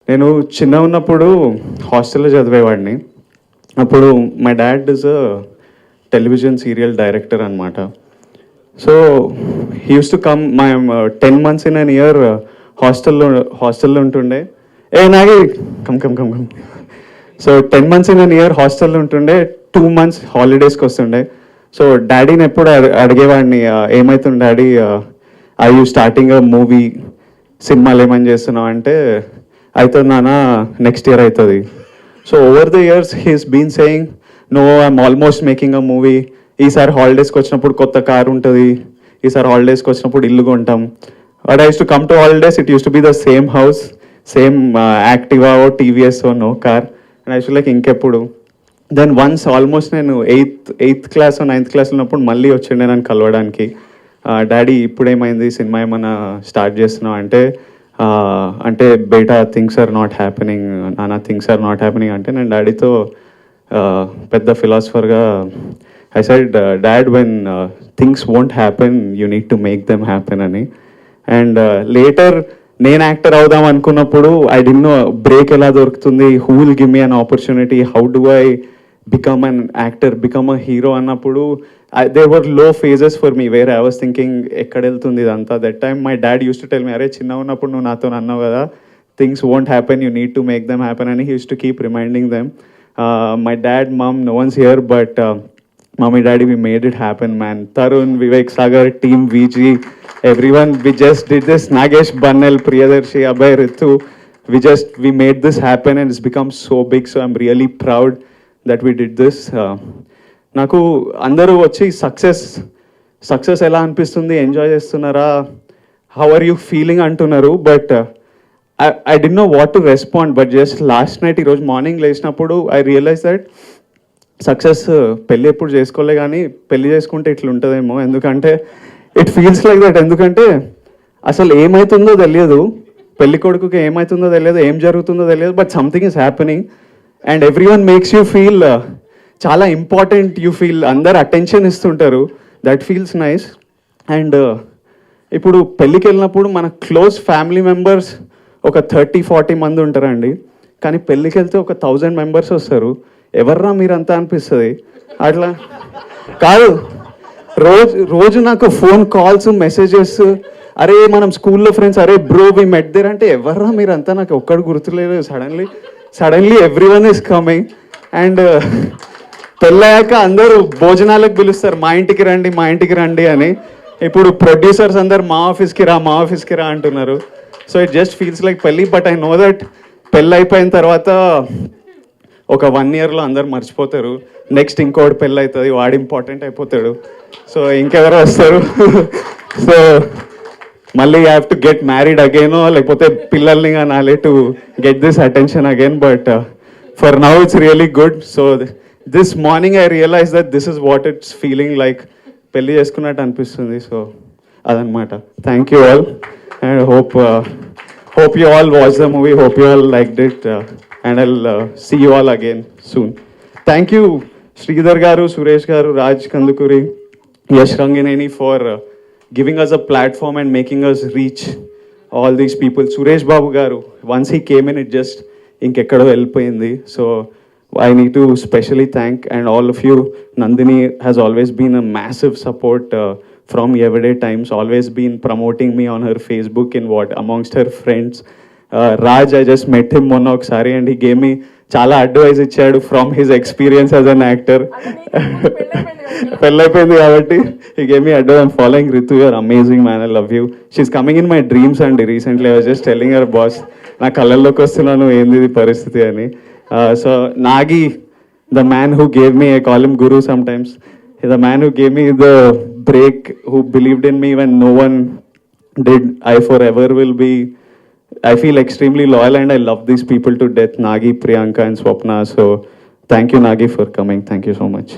నేను చిన్నగా ఉన్నప్పుడు హాస్టల్లో చదివేవాడిని. అప్పుడు my dad is a television serial director అనమాట. So he used to come my 10 months in an year హాస్టల్లో ఉంటుండే. నాగి come come come come. So 10 months in an year హాస్టల్లో ఉంటుండే, 2 months హాలిడేస్కి వస్తుండే. సో డాడీని ఎప్పుడు అడిగేవాడిని, ఏమవుతుంది daddy, I you starting a movie, సినిమాలు ఏమని చేస్తున్నావు అంటే, అవుతుంది నాన్న, నెక్స్ట్ ఇయర్ అవుతుంది. So over the years he's been saying, no I'm almost making a movie, ఈసారి హాలిడేస్కి వచ్చినప్పుడు కొత్త కార్ ఉంటుంది, ఈసారి హాలిడేస్కి వచ్చినప్పుడు ఇల్లు కొంటాం. But I used to come to holidays, it used to be the same house, same Activa ఓ టీవీఎస్ ఓ no car. And I feel like ఇంకెప్పుడు. దెన్ వన్స్ ఆల్మోస్ట్ నేను ఎయిత్ క్లాస్ 9th క్లాస్ ఉన్నప్పుడు మళ్ళీ వచ్చిండే నన్ను కలవడానికి. డాడీ ఇప్పుడేమైంది, సినిమా ఏమైనా స్టార్ట్ చేస్తున్నావు అంటే బేటా థింగ్స్ ఆర్ నాట్ హ్యాపెనింగ్, నానా థింగ్స్ ఆర్ నాట్ హ్యాపెనింగ్ అంటే, నేను డాడీతో పెద్ద ఫిలాసఫర్గా I said, dad when things won't happen you need to make them happen అని. అండ్ లేటర్ నేను యాక్టర్ అవుదాం అనుకున్నప్పుడు ఐ డిడ్ నో బ్రేక్ ఎలా దొరుకుతుంది, who will give me an opportunity, how do I become an actor, become a hero అన్నప్పుడు there were low phases for me where I was thinking ఎక్కడ వెళ్తుంది ఇదంతా. That time my dad used to tell me, అరే చిన్న ఉన్నప్పుడు నువ్వు నాతో అన్నావు కదా, things won't happen, you need to make them happen అని. He used to keep reminding them. My dad, mom, no one's here, but mummy daddy, we made it happen, man. Tarun, Vivek, Sagar, team VG, everyone, we just did this. Nagesh, Bannel, Priyadarshi, Abhay, Ritu, we made this happen and it's become so big. So I'm really proud that we did this. నాకు అందరూ వచ్చి success ఎలా అనిపిస్తుంది, enjoy చేస్తున్నారా, how are you feeling అంటున్నారు. But I డి know what to respond. But just last night, ఈరోజు morning లేచినప్పుడు ఐ రియలైజ్ దట్ సక్సెస్ పెళ్ళి ఎప్పుడు చేసుకోలే, కానీ పెళ్ళి చేసుకుంటే ఇట్లా ఉంటుందేమో. ఎందుకంటే ఇట్ ఫీల్స్ లైక్ దట్. ఎందుకంటే అసలు ఏమవుతుందో తెలియదు, పెళ్లి కొడుకుకి ఏమవుతుందో తెలియదు, ఏం జరుగుతుందో తెలియదు, but something is happening and every one makes you feel చాలా ఇంపార్టెంట్. యూ ఫీల్ అందరు అటెన్షన్ ఇస్తుంటారు, దట్ ఫీల్స్ నైస్. అండ్ ఇప్పుడు పెళ్ళికి వెళ్ళినప్పుడు మన క్లోజ్ ఫ్యామిలీ మెంబర్స్ ఒక 30-40 మంది ఉంటారండి, కానీ పెళ్ళికి వెళ్తే ఒక 1000 members వస్తారు. ఎవర్రా మీరంతా అనిపిస్తుంది. అట్లా కాదు, రోజు నాకు ఫోన్ కాల్స్, మెసేజెస్, అరే మనం స్కూల్లో ఫ్రెండ్స్, అరే బ్రో వి మెట్ దేర్ అంటే, ఎవర్రా మీరంతా, నాకు ఒక్కడు గుర్తులేదు. Suddenly everyone is coming. And పెళ్ళాక అందరూ భోజనాలకు పిలుస్తారు, మా ఇంటికి రండి అని. ఇప్పుడు ప్రొడ్యూసర్స్ అందరు మా ఆఫీస్కి రా అంటున్నారు. So it just feels like పెళ్ళి. బట్ ఐ నో దట్ పెళ్ళి అయిపోయిన తర్వాత ఒక 1 yearలో అందరు మర్చిపోతారు. నెక్స్ట్ ఇంకోటి పెళ్ళి అవుతుంది, వాడు ఇంపార్టెంట్ అయిపోతాడు. సో ఇంకెవరు వస్తారు. సో మళ్ళీ have to get married again, లేకపోతే పిల్లల్ని కానాలి to get this attention again. But for now it's really good. So this morning I realized that this is what it's feeling like, పెళ్ళి చేసుకున్నట్టు అనిపిస్తుంది. సో అదనమాట. Thank you all and hope you all watched the movie, hope you all liked it, and I'll see you all again soon. Thank you Sridhar garu, Suresh garu, Raj Kandukuri, Yash Rangineni for giving us a platform and making us reach all these people. Suresh Babu garu, once he came in, it just ఇంకెక్కడో వెళ్ళిపోయింది. So I need to specially thank and all of you. Nandini has always been a massive support from everyday times, always been promoting me on her Facebook in amongst her friends. Raj, I just met him మొన్న ఒకసారి and he gave me చాలా advice ఇచ్చాడు from his experience as an actor. పెళ్ళైపోయింది కాబట్టి he gave me advice. I'm following Ritu, you're amazing man, I love you. She's coming in my dreams and recently I was just telling her boss, నా కళ్ళల్లోకి వస్తున్నాను, ఏంది పరిస్థితి అని. So Nagi, the man who gave me, I call him Guru sometimes, he's the man who gave me the break, who believed in me when no one did. I forever will be, I feel extremely loyal and I love these people to death, Nagi, Priyanka and Swapna. So thank you Nagi for coming. Thank you so much.